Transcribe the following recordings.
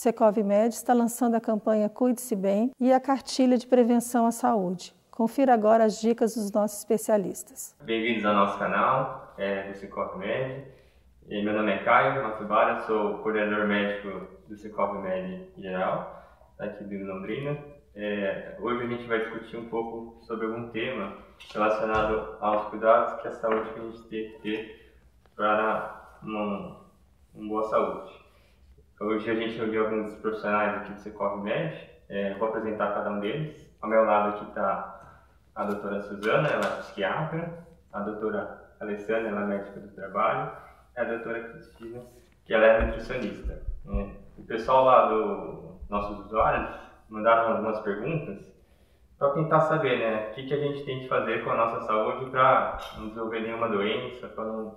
Secov-Med está lançando a campanha Cuide-se Bem e a cartilha de prevenção à saúde. Confira agora as dicas dos nossos especialistas. Bem-vindos ao nosso canal do Secov-Med. Meu nome é Caio Matsubara, sou coordenador médico do Secov-Med geral, aqui de Londrina. Hoje a gente vai discutir um pouco sobre algum tema relacionado aos cuidados que a saúde que a gente tem que ter para uma boa saúde. Hoje a gente reuniu alguns profissionais aqui do Secov-Med, vou apresentar cada um deles. Ao meu lado aqui está a doutora Suzana, ela é psiquiatra, a doutora Alessandra, ela é médica do trabalho, e a doutora Cristina, que ela é nutricionista. O pessoal lá dos nossos usuários mandaram algumas perguntas para tentar saber, o que a gente tem que fazer com a nossa saúde para não desenvolver nenhuma doença, para não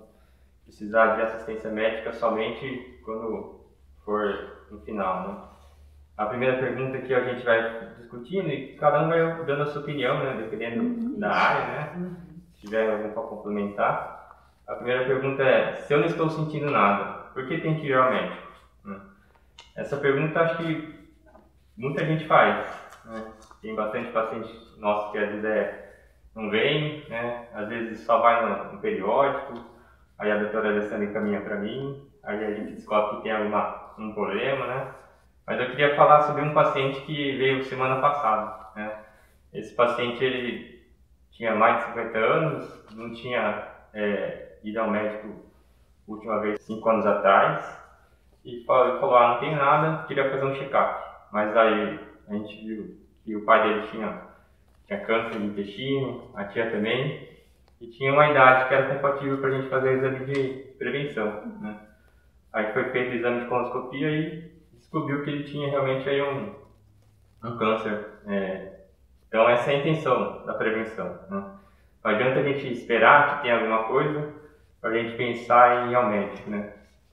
precisar de assistência médica somente quando for no final, A primeira pergunta que a gente vai discutindo e cada um vai dando a sua opinião, dependendo da área, Se tiver algum para complementar. A primeira pergunta é: se eu não estou sentindo nada, por que tem que ir ao médico? Essa pergunta acho que muita gente faz, Tem bastante paciente nosso que às vezes não vem, Às vezes só vai no periódico, aí a doutora Alessandra encaminha para mim, aí a gente descobre que tem um problema, Mas eu queria falar sobre um paciente que veio semana passada, Esse paciente, ele tinha mais de 50 anos, não tinha ido ao médico a última vez 5 anos atrás, e falou, não tem nada, queria fazer um check-up. Mas aí a gente viu que o pai dele tinha câncer no intestino, a tia também, e tinha uma idade que era compatível para a gente fazer exame de prevenção, Aí foi feito o exame de colonoscopia e descobriu que ele tinha realmente aí um câncer. Então essa é a intenção da prevenção. Não adianta a gente esperar que tenha alguma coisa para a gente pensar em ir ao médico.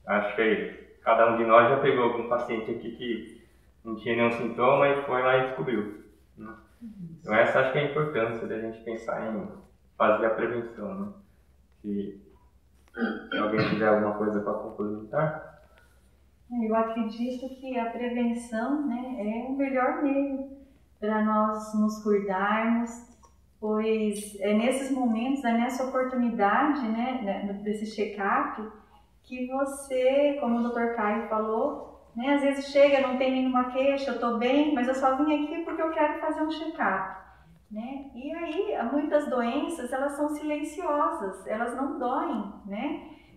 Acho que cada um de nós já pegou algum paciente aqui que não tinha nenhum sintoma e foi lá e descobriu. Então essa acho que é a importância da gente pensar em fazer a prevenção. Se alguém tiver alguma coisa para complementar. Eu acredito que a prevenção, é o melhor meio para nós nos cuidarmos, pois é nesses momentos, é nessa oportunidade, desse check-up, que você, como o Dr. Caio falou, às vezes chega, não tem nenhuma queixa, eu estou bem, mas eu só vim aqui porque eu quero fazer um check-up. E aí, muitas doenças, elas são silenciosas, elas não doem,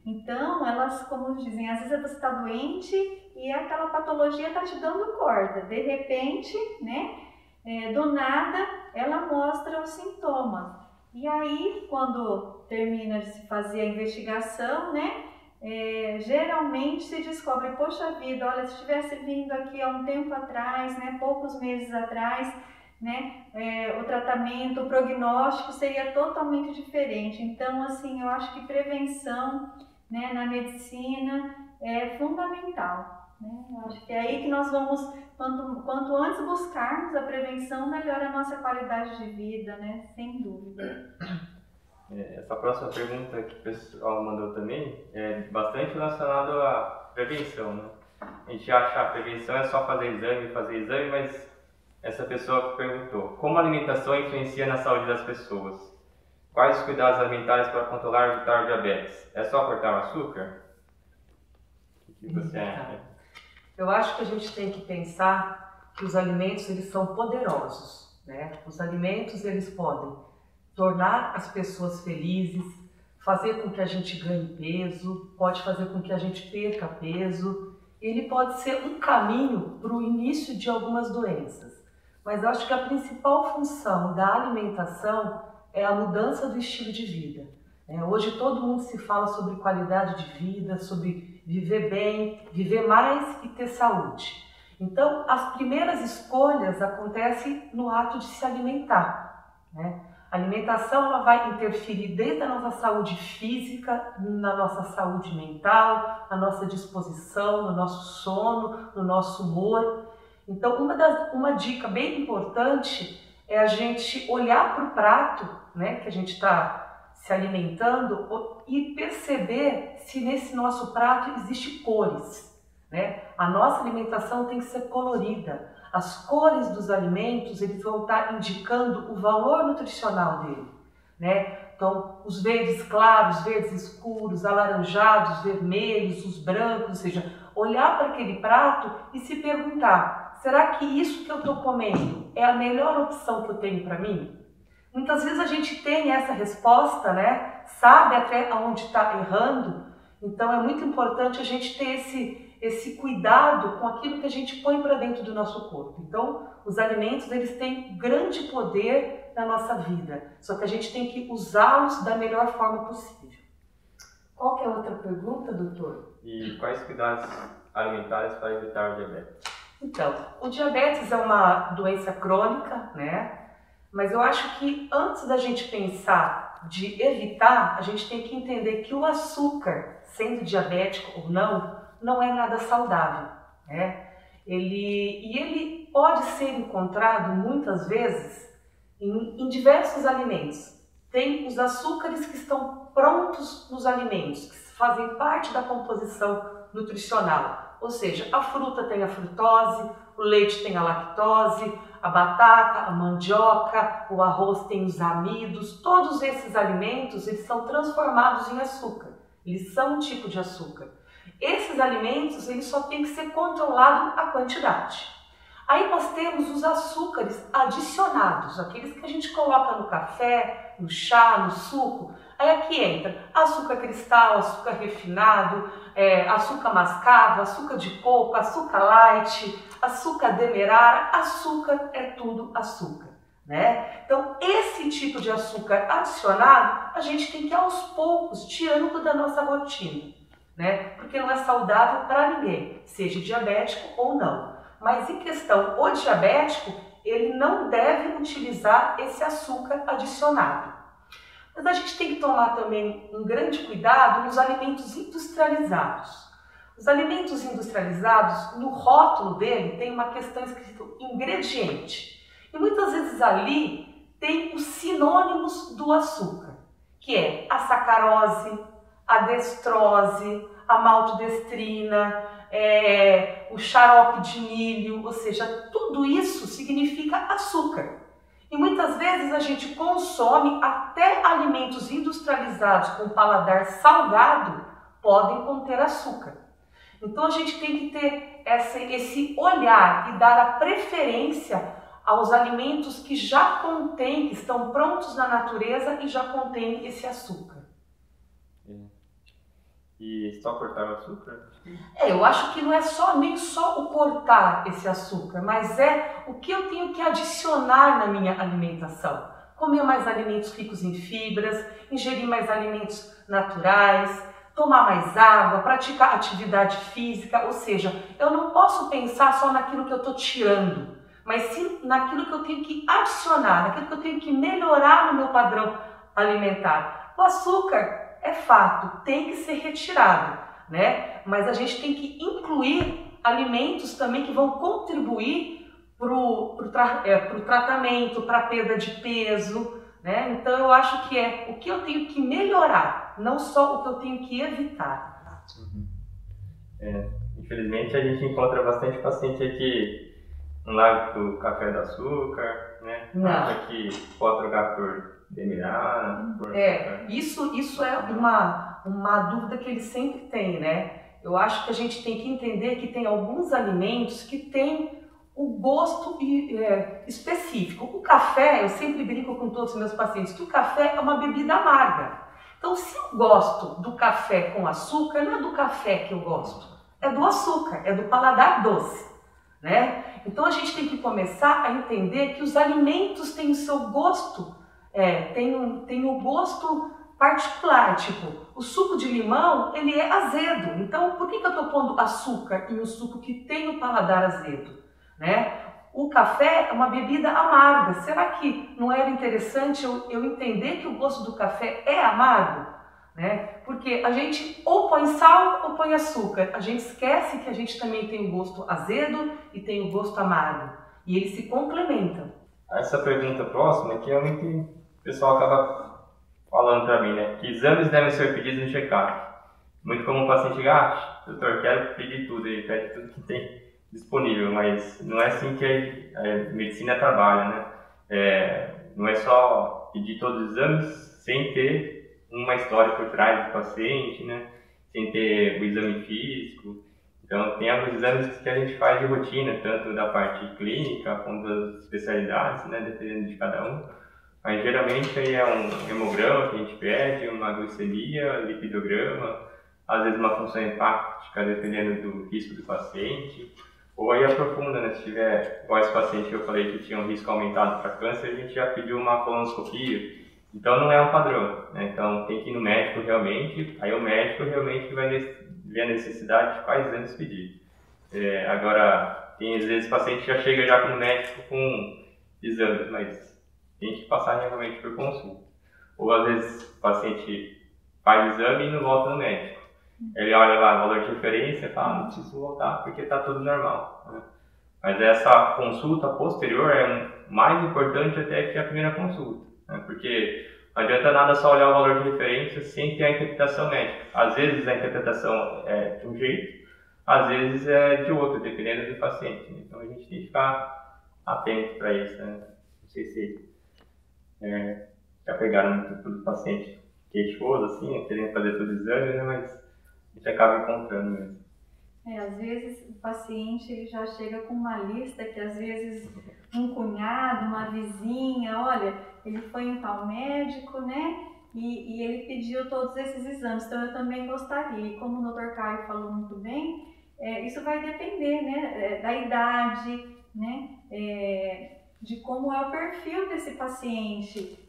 Então, elas, como dizem, às vezes você está doente e aquela patologia está te dando corda. De repente, do nada, ela mostra os sintomas. E aí, quando termina de se fazer a investigação, geralmente se descobre, poxa vida, olha, se tivesse vindo aqui há um tempo atrás, poucos meses atrás, o tratamento, o prognóstico seria totalmente diferente. Então, assim, eu acho que prevenção, na medicina é fundamental. Eu acho que é aí que nós vamos, quanto antes buscarmos a prevenção, melhora a nossa qualidade de vida, sem dúvida. Essa próxima pergunta que o pessoal mandou também é bastante relacionada à prevenção. A gente acha que a prevenção é só fazer exame, mas essa pessoa perguntou: como a alimentação influencia na saúde das pessoas? Quais os cuidados alimentares para controlar e evitar o diabetes? É só cortar o açúcar? O que você acha? Eu acho que a gente tem que pensar que os alimentos, eles são poderosos, Os alimentos, eles podem tornar as pessoas felizes, fazer com que a gente ganhe peso, pode fazer com que a gente perca peso. Ele pode ser um caminho para o início de algumas doenças. Mas eu acho que a principal função da alimentação é a mudança do estilo de vida. Hoje todo mundo se fala sobre qualidade de vida, sobre viver bem, viver mais e ter saúde. Então, as primeiras escolhas acontecem no ato de se alimentar. A alimentação, ela vai interferir desde a nossa saúde física, na nossa saúde mental, na nossa disposição, no nosso sono, no nosso humor. Então, uma dica bem importante é a gente olhar para o prato, que a gente está se alimentando e perceber se nesse nosso prato existe cores. né? A nossa alimentação tem que ser colorida. As cores dos alimentos, eles vão estar indicando o valor nutricional dele, né? Então, os verdes claros, verdes escuros, alaranjados, vermelhos, os brancos, ou seja, olhar para aquele prato e se perguntar, será que isso que eu estou comendo é a melhor opção que eu tenho para mim? Muitas vezes a gente tem essa resposta, né? Sabe até onde está errando. Então é muito importante a gente ter esse cuidado com aquilo que a gente põe para dentro do nosso corpo. Então, os alimentos, eles têm grande poder na nossa vida, só que a gente tem que usá-los da melhor forma possível. Qual que é a outra pergunta, doutor? E quais cuidados alimentares para evitar o diabetes? Então, o diabetes é uma doença crônica, né? Mas eu acho que antes da gente pensar de evitar, a gente tem que entender que o açúcar, sendo diabético ou não é nada saudável, né? Ele pode ser encontrado muitas vezes em diversos alimentos. Tem os açúcares que estão prontos nos alimentos, que fazem parte da composição nutricional. Ou seja, a fruta tem a frutose, o leite tem a lactose, a batata, a mandioca, o arroz tem os amidos. Todos esses alimentos, eles são transformados em açúcar. Eles são um tipo de açúcar. Esses alimentos, eles só tem que ser controlado a quantidade. Aí nós temos os açúcares adicionados, aqueles que a gente coloca no café, no chá, no suco. Aí aqui entra açúcar cristal, açúcar refinado, açúcar mascavo, açúcar de coco, açúcar light, açúcar demerara, açúcar é tudo açúcar, né? Então esse tipo de açúcar adicionado, a gente tem que ir aos poucos tirando da nossa rotina, né? Porque não é saudável para ninguém, seja diabético ou não. Mas em questão, o diabético, ele não deve utilizar esse açúcar adicionado. Mas a gente tem que tomar também um grande cuidado nos alimentos industrializados. Os alimentos industrializados, no rótulo dele, tem uma questão escrita ingrediente. E muitas vezes ali tem os sinônimos do açúcar, que é a sacarose, a destrose, a maltodestrina, o xarope de milho, ou seja, tudo isso significa açúcar. E muitas vezes a gente consome até alimentos industrializados com paladar salgado podem conter açúcar. Então a gente tem que ter esse olhar e dar a preferência aos alimentos que já contêm, que estão prontos na natureza e já contêm esse açúcar. E só cortar o açúcar? Eu acho que não é nem só o cortar esse açúcar, mas é o que eu tenho que adicionar na minha alimentação. Comer mais alimentos ricos em fibras, ingerir mais alimentos naturais, tomar mais água, praticar atividade física, ou seja, eu não posso pensar só naquilo que eu estou tirando, mas sim naquilo que eu tenho que adicionar, naquilo que eu tenho que melhorar no meu padrão alimentar. O açúcar, é fato, tem que ser retirado, né? Mas a gente tem que incluir alimentos também que vão contribuir para o tratamento, para a perda de peso, né? Então eu acho que é o que eu tenho que melhorar, não só o que eu tenho que evitar. Infelizmente a gente encontra bastante paciente aqui no lado do café do açúcar, né? Acha que pode trocar por demerara. Isso é uma dúvida que eles sempre têm, né? Eu acho que a gente tem que entender que tem alguns alimentos que têm o gosto específico. O café, eu sempre brinco com todos os meus pacientes, que o café é uma bebida amarga. Então, se eu gosto do café com açúcar, não é do café que eu gosto, é do açúcar, é do paladar doce, né? Então, a gente tem que começar a entender que os alimentos têm o seu gosto, tem um gosto particular, tipo, o suco de limão, ele é azedo, então por que eu estou pondo açúcar em um suco que tem o paladar azedo, né? O café é uma bebida amarga, será que não era interessante eu entender que o gosto do café é amargo, né? Porque a gente ou põe sal ou põe açúcar, a gente esquece que a gente também tem o gosto azedo e tem o gosto amargo, e eles se complementam. Essa pergunta próxima, que realmente o pessoal acaba falando para mim, né? Que exames devem ser pedidos no check-up. Muito comum o paciente chegar, doutor, quero pedir tudo, ele pede tudo que tem disponível, mas não é assim que a medicina trabalha, né? Não é só pedir todos os exames sem ter uma história por trás do paciente, né? Sem ter o exame físico. Então, tem alguns exames que a gente faz de rotina, tanto da parte clínica quanto das especialidades, né? Dependendo de cada um. Mas geralmente aí é um hemograma que a gente pede, uma glicemia, lipidograma, às vezes uma função hepática, dependendo do risco do paciente. Ou aí aprofunda, né? Se tiver, igual esse paciente que eu falei que tinha um risco aumentado para câncer, a gente já pediu uma colonoscopia. Então não é um padrão, né? Então tem que ir no médico realmente, aí o médico realmente vai ver a necessidade de quais exames pedir. Agora, tem às vezes o paciente já chega já com o médico com exames, mas tem que passar realmente por consulta. Ou às vezes o paciente faz exame e não volta no médico. Ele olha lá o valor de referência e fala, não preciso voltar porque está tudo normal, né? Mas essa consulta posterior é mais importante até que a primeira consulta, né? Porque não adianta nada só olhar o valor de referência sem ter a interpretação médica. Às vezes a interpretação é de um jeito, às vezes é de outro, dependendo do paciente, né? Então a gente tem que ficar atento para isso, né? Não sei se já pegaram muito do paciente queixoso, assim, querendo fazer todo o exame, né? Mas a gente acaba encontrando mesmo. Às vezes o paciente ele já chega com uma lista que às vezes um cunhado, uma vizinha, olha, ele foi em tal médico, né? E ele pediu todos esses exames, então eu também gostaria. E como o Dr. Caio falou muito bem, isso vai depender, né, da idade, né, de como é o perfil desse paciente.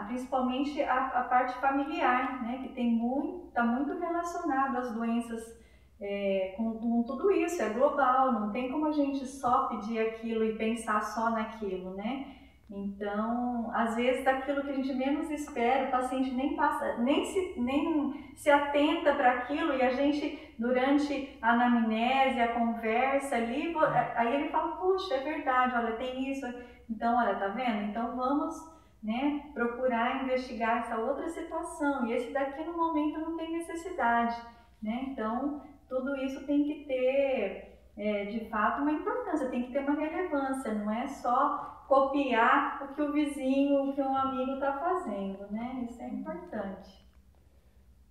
Principalmente a parte familiar, né, que está muito relacionado às doenças com tudo isso, é global, não tem como a gente só pedir aquilo e pensar só naquilo, né? Então, às vezes, daquilo que a gente menos espera, o paciente nem se atenta para aquilo e a gente, durante a anamnese, a conversa ali, aí ele fala, puxa, é verdade, olha, tem isso, então, olha, tá vendo? Então, vamos, né, procurar investigar essa outra situação, e esse daqui no momento não tem necessidade, né? Então, tudo isso tem que ter, de fato, uma importância, tem que ter uma relevância, não é só copiar o que o vizinho, o que um amigo está fazendo, né? Isso é importante.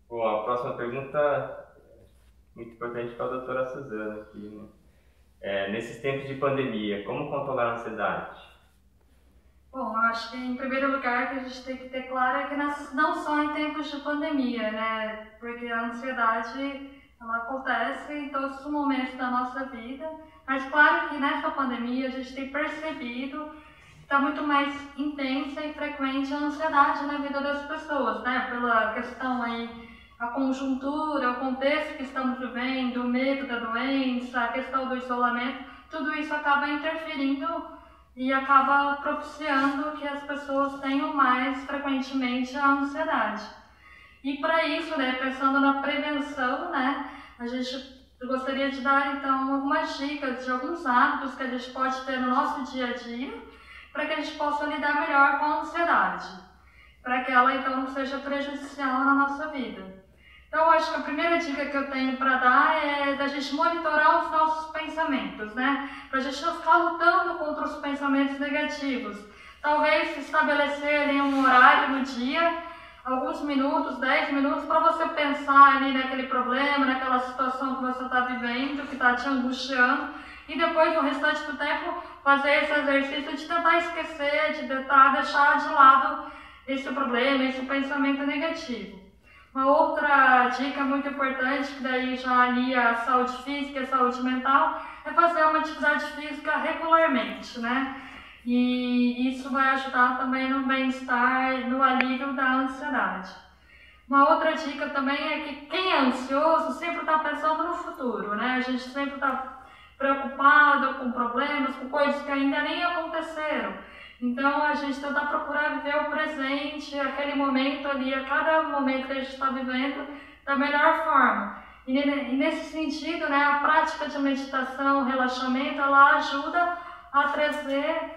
Bom, a próxima pergunta muito importante para a doutora Suzana aqui, né? Nesses tempos de pandemia, como controlar a ansiedade? Bom, eu acho que em primeiro lugar que a gente tem que ter claro é que não só em tempos de pandemia, né? Porque a ansiedade ela acontece em todos os momentos da nossa vida, mas claro que nessa pandemia a gente tem percebido que está muito mais intensa e frequente a ansiedade na vida das pessoas, né? Pela questão aí, a conjuntura, o contexto que estamos vivendo, o medo da doença, a questão do isolamento, tudo isso acaba interferindo e acaba propiciando que as pessoas tenham mais frequentemente a ansiedade. E para isso, né, pensando na prevenção, né, eu gostaria de dar então algumas dicas de alguns hábitos que a gente pode ter no nosso dia a dia para que a gente possa lidar melhor com a ansiedade, para que ela então não seja prejudicial na nossa vida. Então, eu acho que a primeira dica que eu tenho para dar é da gente monitorar os nossos pensamentos, né? Para a gente não ficar lutando contra os pensamentos negativos. Talvez estabelecer ali um horário no dia, alguns minutos, 10 minutos, para você pensar ali naquele problema, naquela situação que você está vivendo, que está te angustiando, e depois, no restante do tempo, fazer esse exercício de tentar esquecer, de tentar deixar de lado esse problema, esse pensamento negativo. Uma outra dica muito importante, que daí já alia a saúde física e a saúde mental, é fazer uma atividade física regularmente, né? E isso vai ajudar também no bem-estar, no alívio da ansiedade. Uma outra dica também é que quem é ansioso sempre está pensando no futuro, né? A gente sempre está preocupado com problemas, com coisas que ainda nem aconteceram. Então, a gente tenta procurar viver o presente, aquele momento ali, a cada momento que a gente está vivendo, da melhor forma. E nesse sentido, né, a prática de meditação, relaxamento, ela ajuda a trazer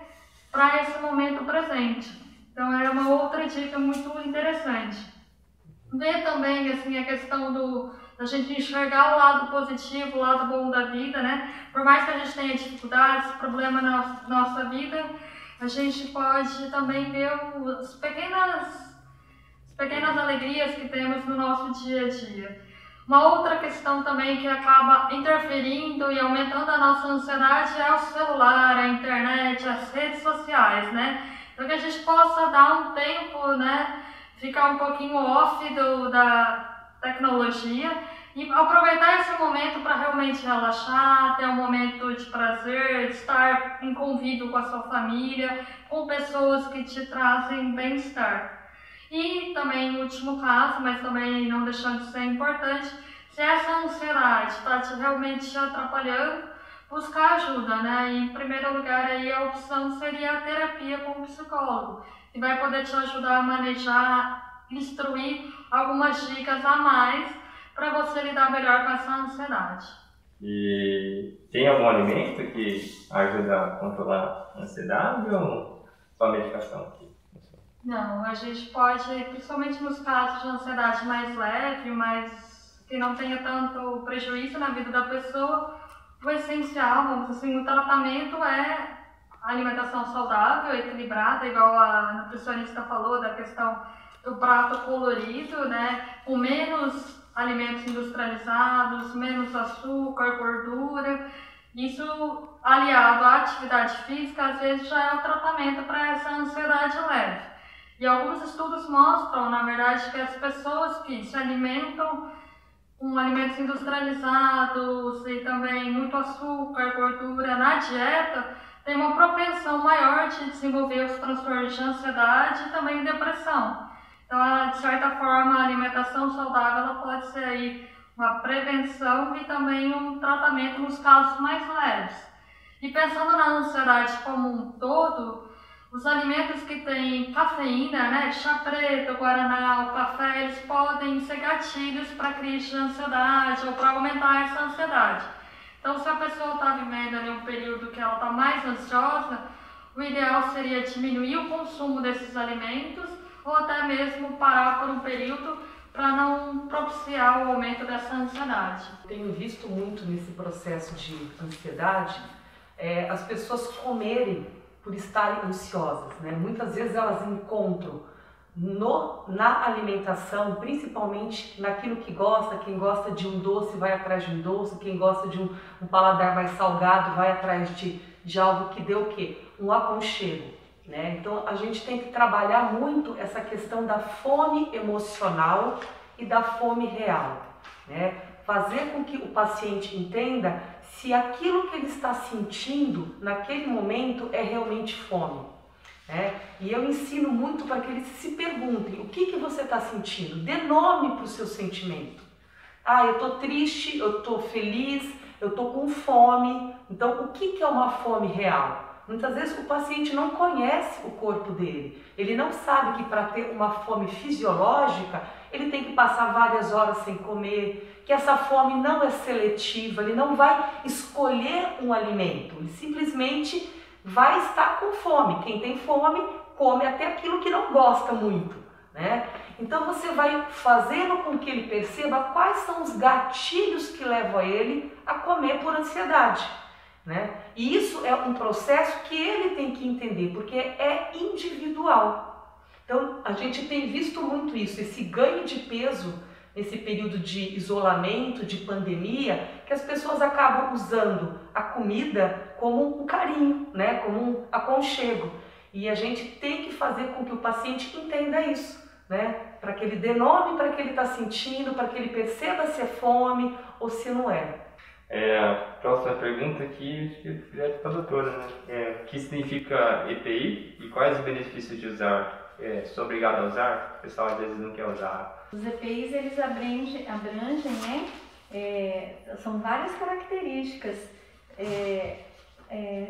para esse momento presente. Então, é uma outra dica muito interessante. Ver também assim, a questão da gente enxergar o lado positivo, o lado bom da vida, né? Por mais que a gente tenha dificuldades, problema na nossa vida, a gente pode também ver as pequenas alegrias que temos no nosso dia a dia. Uma outra questão também que acaba interferindo e aumentando a nossa ansiedade é o celular, a internet, as redes sociais, né? Então que a gente possa dar um tempo, né? Ficar um pouquinho off da tecnologia e aproveitar esse momento para realmente relaxar, ter um momento de prazer, de estar em convívio com a sua família, com pessoas que te trazem bem-estar. E também, no último caso, mas também não deixando de ser importante, se essa ansiedade está realmente te atrapalhando, buscar ajuda, né? E, em primeiro lugar, aí, a opção seria a terapia com o psicólogo, que vai poder te ajudar a manejar, instruir algumas dicas a mais para você lidar melhor com essa ansiedade. E tem algum alimento que ajuda a controlar a ansiedade ou só a medicação? Não, a gente pode, principalmente nos casos de ansiedade mais leve, mas que não tenha tanto prejuízo na vida da pessoa, o essencial, vamos dizer assim, o tratamento é a alimentação saudável, equilibrada, igual a nutricionista falou, da questão do prato colorido, né, com menos alimentos industrializados, menos açúcar, gordura. Isso, aliado à atividade física, às vezes já é o tratamento para essa ansiedade leve. E alguns estudos mostram, na verdade, que as pessoas que se alimentam com alimentos industrializados e também muito açúcar, gordura na dieta, têm uma propensão maior de desenvolver os transtornos de ansiedade e também depressão. Então, de certa forma, a alimentação saudável ela pode ser aí uma prevenção e também um tratamento nos casos mais leves. E pensando na ansiedade como um todo, os alimentos que têm cafeína, né, chá preto, guaraná, o café, eles podem ser gatilhos para crise de ansiedade ou para aumentar essa ansiedade. Então, se a pessoa está vivendo ali um período que ela está mais ansiosa, o ideal seria diminuir o consumo desses alimentos ou até mesmo parar por um período para não propiciar o aumento dessa ansiedade. Tenho visto muito nesse processo de ansiedade as pessoas comerem por estarem ansiosas, né? Muitas vezes elas encontram na alimentação, principalmente naquilo que gosta, quem gosta de um doce vai atrás de um doce, quem gosta de um paladar mais salgado vai atrás de algo que dê o quê? Um aconchego, né? Então a gente tem que trabalhar muito essa questão da fome emocional e da fome real, né? Fazer com que o paciente entenda se aquilo que ele está sentindo naquele momento é realmente fome, né? E eu ensino muito para que eles se perguntem o que você está sentindo, dê nome para o seu sentimento. Ah, eu estou triste, eu estou feliz, eu estou com fome. Então, o que é uma fome real? Muitas vezes o paciente não conhece o corpo dele, ele não sabe que para ter uma fome fisiológica ele tem que passar várias horas sem comer, que essa fome não é seletiva, ele não vai escolher um alimento, ele simplesmente vai estar com fome. Quem tem fome come até aquilo que não gosta muito, né? Então você vai fazendo com que ele perceba quais são os gatilhos que levam ele a comer por ansiedade, né? E isso é um processo que ele tem que entender, porque é individual. Então a gente tem visto muito isso, esse ganho de peso nesse período de isolamento, de pandemia, que as pessoas acabam usando a comida como um carinho, né? Como um aconchego. E a gente tem que fazer com que o paciente entenda isso, né? Para que ele dê nome para que ele está sentindo, para que ele perceba se é fome ou se não é. A próxima pergunta aqui é para a doutora, né? O que significa EPI e quais os benefícios de usar? Sou obrigado a usar? O pessoal às vezes não quer usar. Os EPIs, eles abrangem, né? São várias características.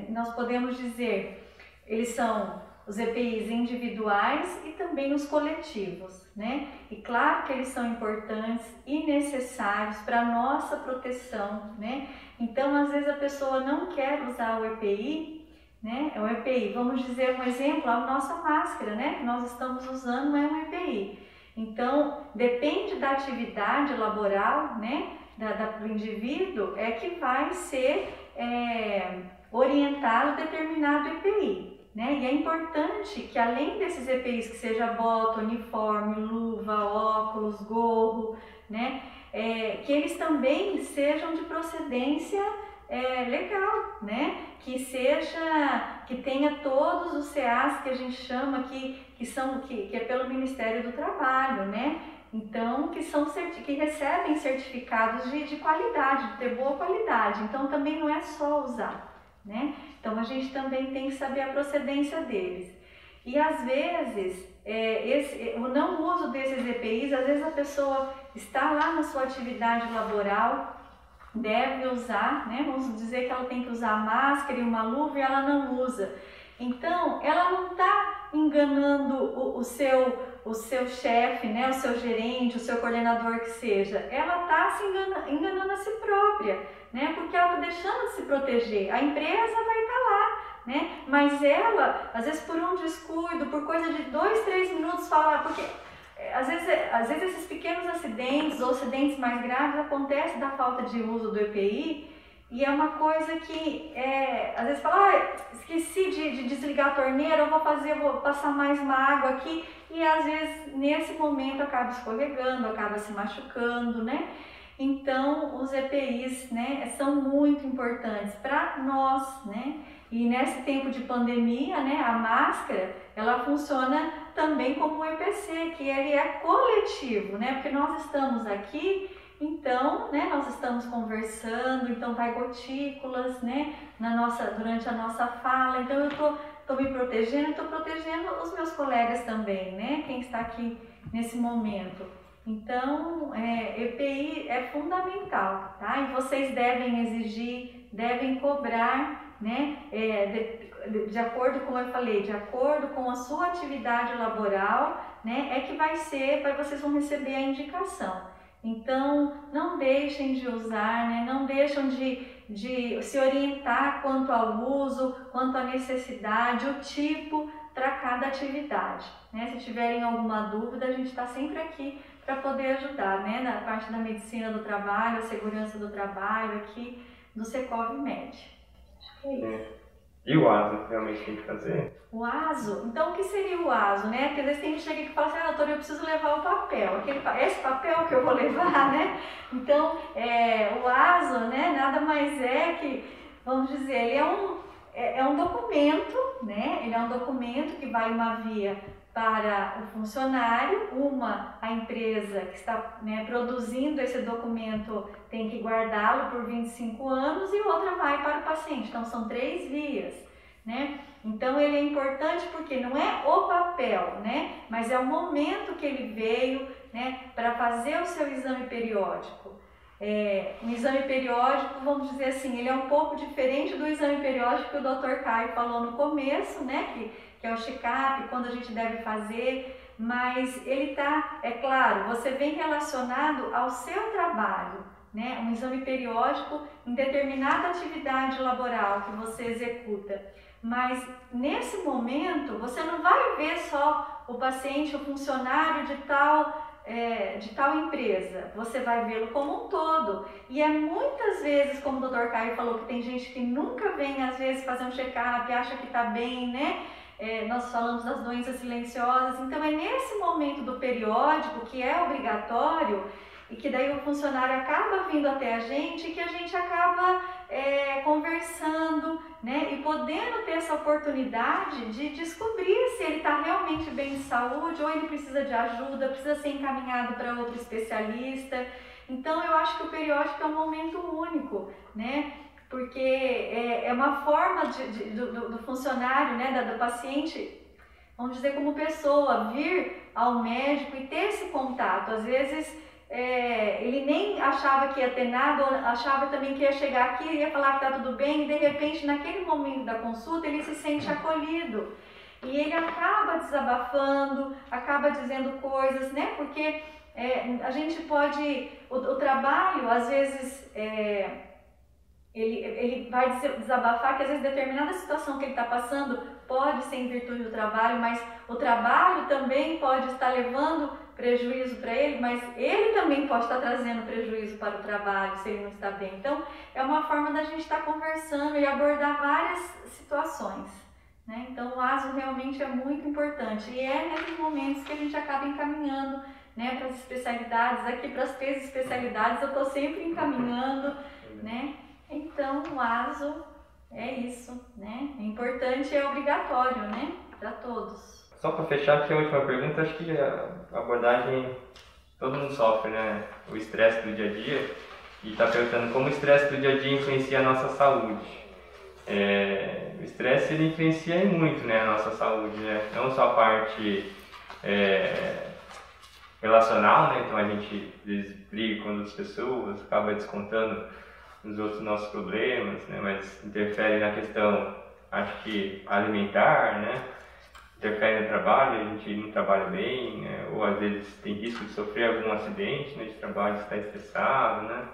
Nós podemos dizer, eles são os EPIs individuais e também os coletivos, né? E claro que eles são importantes e necessários para a nossa proteção, né? Então, às vezes a pessoa não quer usar o EPI, né? É um EPI, vamos dizer um exemplo, a nossa máscara, né? Que nós estamos usando é um EPI. Então, depende da atividade laboral, né, do indivíduo, é que vai ser orientado determinado EPI. Né? E é importante que, além desses EPIs, que seja bota, uniforme, luva, óculos, gorro, né? Que eles também sejam de procedência legal, né? Que tenha todos os CAs que a gente chama que é pelo Ministério do Trabalho, né? Então, que recebem certificados de qualidade, de ter boa qualidade. Então, também não é só usar, né? Então, a gente também tem que saber a procedência deles. E, às vezes, o não uso desses EPIs, às vezes a pessoa está lá na sua atividade laboral, deve usar, né? Vamos dizer que ela tem que usar máscara e uma luva e ela não usa. Então, ela não está enganando o seu chefe, né? O seu gerente, o seu coordenador que seja. Ela está se enganando a si própria, né? Porque ela está deixando de se proteger. A empresa vai estar lá, né? Mas ela, às vezes por um descuido, por coisa de 2, 3 minutos falar, porque às vezes esses pequenos acidentes ou acidentes mais graves acontecem da falta de uso do EPI. E é uma coisa que, às vezes fala, esqueci de desligar a torneira, eu vou passar mais uma água aqui. E às vezes, nesse momento, acaba escorregando, acaba se machucando, né? Então, os EPIs, né, são muito importantes para nós, né? E nesse tempo de pandemia, né, a máscara, ela funciona também como um EPC, que ele é coletivo, né? Porque nós estamos aqui. Então, né, nós estamos conversando, então vai gotículas, né, durante a nossa fala, então eu tô me protegendo, estou protegendo os meus colegas também, né, quem está aqui nesse momento. Então, EPI é fundamental, tá? E vocês devem exigir, devem cobrar, né, de acordo com, como eu falei, de acordo com a sua atividade laboral, né, vocês vão receber a indicação. Então, não deixem de usar, né? Não deixem de se orientar quanto ao uso, quanto à necessidade, o tipo para cada atividade, né? Se tiverem alguma dúvida, a gente está sempre aqui para poder ajudar, né? Na parte da medicina do trabalho, a segurança do trabalho aqui do Secov-Med. Acho que é isso. E o ASO realmente tem que fazer? O ASO? Então, o que seria o ASO, né? Porque às vezes tem gente que chega aqui e fala assim, doutor, eu preciso levar o papel. Esse papel que eu vou levar, né? Então, o ASO, né, nada mais é que, vamos dizer, ele é um documento, né? Ele é um documento que vai uma via para o funcionário, a empresa que está, né, produzindo esse documento tem que guardá-lo por 25 anos e outra vai para o paciente. Então, são 3 vias, né? Então, ele é importante porque não é o papel, né? Mas é o momento que ele veio, né, para fazer o seu exame periódico. Um exame periódico, vamos dizer assim, ele é um pouco diferente do exame periódico que o Dr. Caio falou no começo, né? Que é o check-up, quando a gente deve fazer, mas ele está, é claro, você vem relacionado ao seu trabalho, né? Um exame periódico em determinada atividade laboral que você executa. Mas nesse momento, você não vai ver só o paciente, o funcionário de tal empresa, você vai vê-lo como um todo. E muitas vezes, como o Dr. Caio falou, que tem gente que nunca vem, às vezes, fazer um check-up, acha que está bem, né? Nós falamos das doenças silenciosas, então é nesse momento do periódico, que é obrigatório, e que daí o funcionário acaba vindo até a gente, que a gente acaba conversando, né, e podendo ter essa oportunidade de descobrir se ele está realmente bem de saúde ou ele precisa de ajuda, precisa ser encaminhado para outro especialista. Então eu acho que o periódico é um momento único, né? Porque é uma forma do funcionário, né, do paciente, vamos dizer, como pessoa, vir ao médico e ter esse contato. Às vezes ele nem achava que ia ter nada, ou achava também que ia chegar aqui e ia falar que está tudo bem, e de repente, naquele momento da consulta, ele se sente acolhido. E ele acaba desabafando, acaba dizendo coisas, né? Porque a gente pode, o trabalho, às vezes, ele vai desabafar que às vezes determinada situação que ele está passando pode ser em virtude do trabalho, mas o trabalho também pode estar levando prejuízo para ele, mas ele também pode estar trazendo prejuízo para o trabalho se ele não está bem. Então, é uma forma da gente estar conversando e abordar várias situações, né? Então, o ASO realmente é muito importante e é nesses momentos que a gente acaba encaminhando, né, para as especialidades. Aqui para as 3 especialidades eu estou sempre encaminhando, né? Então, o ASO é isso, né? É importante e é obrigatório, né, para todos. Só para fechar aqui a última pergunta, acho que a abordagem todo mundo sofre, né? O estresse do dia a dia, e está perguntando como o estresse do dia a dia influencia a nossa saúde. O estresse ele influencia muito, né, a nossa saúde, né? Não só a parte relacional, né? Então a gente às vezes briga com outras pessoas, acaba descontando nos outros nossos problemas, né? Mas interfere na questão, acho que alimentar, né? Interfere no trabalho, a gente não trabalha bem, né? Ou às vezes tem risco de sofrer algum acidente, né, de trabalho, estar estressado, né?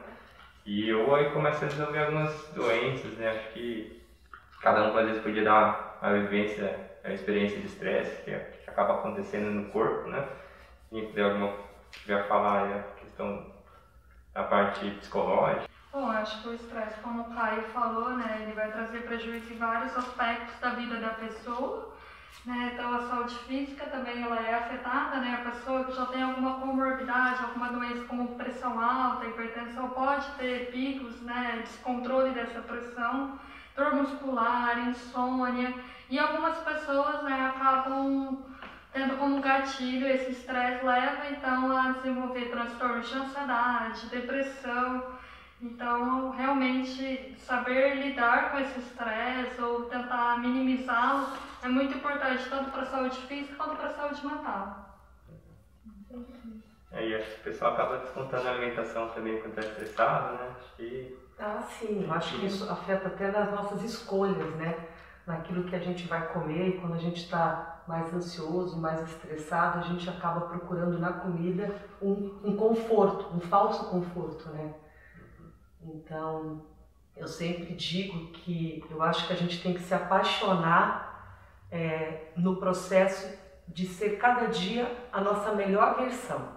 Ou aí começa a desenvolver algumas doenças, né? Acho que cada um às vezes podia dar uma vivência, uma experiência de estresse que acaba acontecendo no corpo, né? Se puder falar aí a questão da parte psicológica. Bom, acho que o estresse, como o Caio falou, né, ele vai trazer prejuízo em vários aspectos da vida da pessoa, né? Então a saúde física também ela é afetada, né? A pessoa que já tem alguma comorbidade, alguma doença como pressão alta, hipertensão, pode ter picos, né, descontrole dessa pressão, dor muscular, insônia, e algumas pessoas, né, acabam tendo como gatilho esse estresse leva então a desenvolver transtornos de ansiedade, depressão. Então, realmente, saber lidar com esse estresse ou tentar minimizá-lo é muito importante, tanto para a saúde física quanto para a saúde mental. E acho que o pessoal acaba descontando a alimentação também quando está estressado, né? Sim, eu acho que isso afeta até nas nossas escolhas, né? Naquilo que a gente vai comer, e quando a gente está mais ansioso, mais estressado, a gente acaba procurando na comida um conforto, um falso conforto, né? Então, eu sempre digo que eu acho que a gente tem que se apaixonar no processo de ser cada dia a nossa melhor versão,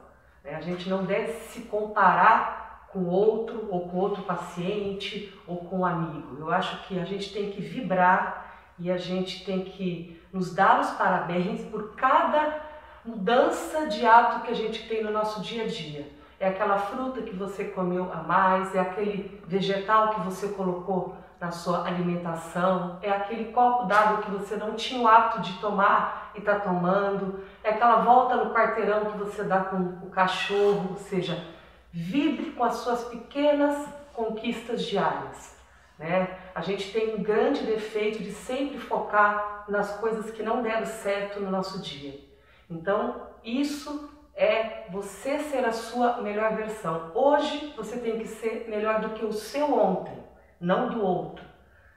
né? A gente não deve se comparar com outro, ou com outro paciente, ou com um amigo. Eu acho que a gente tem que vibrar e a gente tem que nos dar os parabéns por cada mudança de hábito que a gente tem no nosso dia a dia. É aquela fruta que você comeu a mais, é aquele vegetal que você colocou na sua alimentação, é aquele copo d'água que você não tinha o hábito de tomar e está tomando, é aquela volta no quarteirão que você dá com o cachorro, ou seja, vibre com as suas pequenas conquistas diárias, né? A gente tem um grande defeito de sempre focar nas coisas que não deram certo no nosso dia. Então, isso é você ser a sua melhor versão. Hoje você tem que ser melhor do que o seu ontem, não do outro,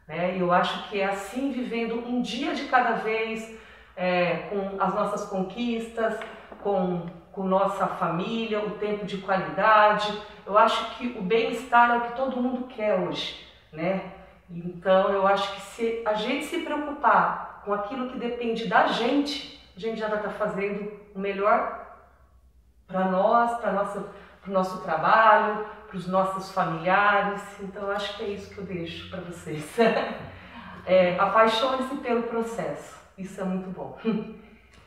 né? Eu acho que é assim, vivendo um dia de cada vez, com as nossas conquistas, com nossa família, o tempo de qualidade. Eu acho que o bem-estar é o que todo mundo quer hoje, né? Então eu acho que se a gente se preocupar com aquilo que depende da gente, a gente já vai estar fazendo o melhor para nós, para o nosso trabalho, para os nossos familiares. Então eu acho que é isso que eu deixo para vocês. Apaixone-se pelo processo, isso é muito bom.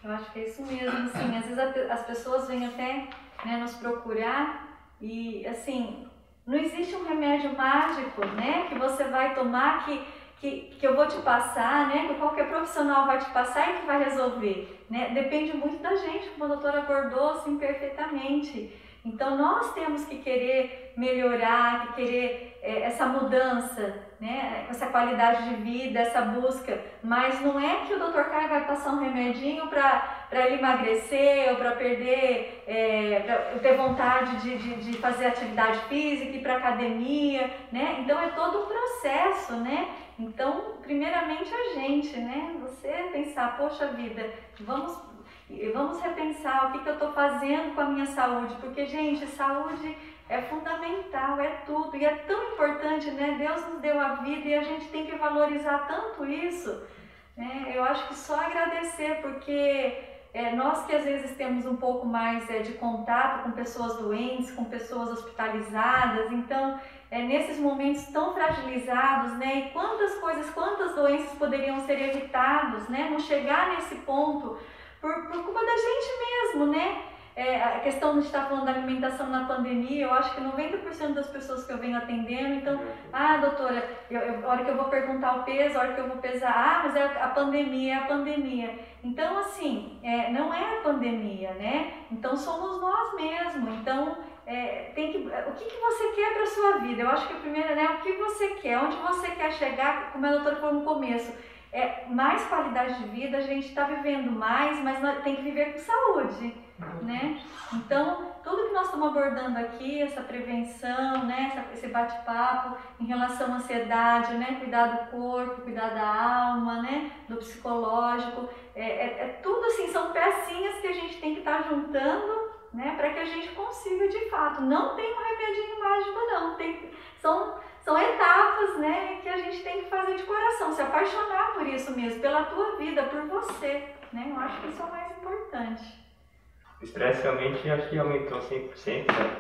Eu acho que é isso mesmo, assim, às vezes as pessoas vêm até, né, nos procurar e, assim, não existe um remédio mágico, né, que você vai tomar, que eu vou te passar, né, que qualquer profissional vai te passar e que vai resolver, né, depende muito da gente, como a doutora abordou, assim, perfeitamente. Então nós temos que querer melhorar, que querer essa mudança, né, essa qualidade de vida, essa busca, mas não é que o Dr. Caio vai passar um remedinho para ele emagrecer ou para perder, para ter vontade de fazer atividade física, ir para academia, né? Então é todo um processo, né? Então, primeiramente a gente, né? Você pensar, poxa vida, vamos repensar o que eu estou fazendo com a minha saúde, porque, gente, saúde é fundamental, é tudo, e é tão importante, né? Deus nos deu a vida e a gente tem que valorizar tanto isso, né? Eu acho que só agradecer, porque nós que às vezes temos um pouco mais de contato com pessoas doentes, com pessoas hospitalizadas, então nesses momentos tão fragilizados, né, e quantas doenças poderiam ser evitadas, né, não chegar nesse ponto por culpa da gente mesmo, né? A questão de estar falando da alimentação na pandemia, eu acho que 90% das pessoas que eu venho atendendo, então, doutora, a hora que eu vou perguntar o peso, a hora que eu vou pesar, mas é a pandemia. Então, assim, não é a pandemia, né? Então, somos nós mesmos. Então, o que você quer para a sua vida? Eu acho que o primeiro, né, o que você quer, onde você quer chegar, como a doutora falou no começo, mais qualidade de vida, a gente está vivendo mais, mas nós tem que viver com saúde, né? Então, tudo que nós estamos abordando aqui, essa prevenção, né, esse bate-papo em relação à ansiedade, né, cuidar do corpo, cuidar da alma, né, do psicológico, tudo assim, são pecinhas que a gente tem que estar juntando, né, para que a gente consiga de fato. Não tem um remedinho mágico, não. São etapas, né, que a gente tem que fazer de coração, se apaixonar por isso mesmo, pela tua vida, por você, né? Eu acho que isso é o mais importante. O estresse realmente acho que aumentou 100%, né?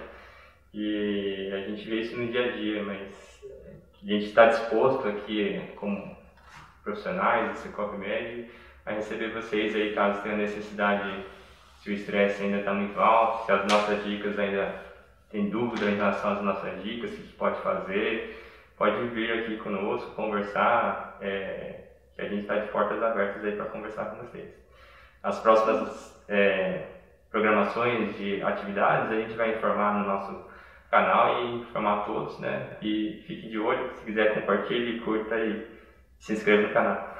E a gente vê isso no dia a dia, mas a gente está disposto aqui, como profissionais do Cicobi Med, a receber vocês aí caso tenha necessidade, se o estresse ainda está muito alto, se as nossas dicas ainda tem dúvida em relação às nossas dicas, o que pode fazer, pode vir aqui conosco, conversar, que a gente está de portas abertas aí para conversar com vocês. As próximas programações de atividades a gente vai informar no nosso canal e informar todos, né? E fique de olho, se quiser compartilhe, curta e se inscreva no canal.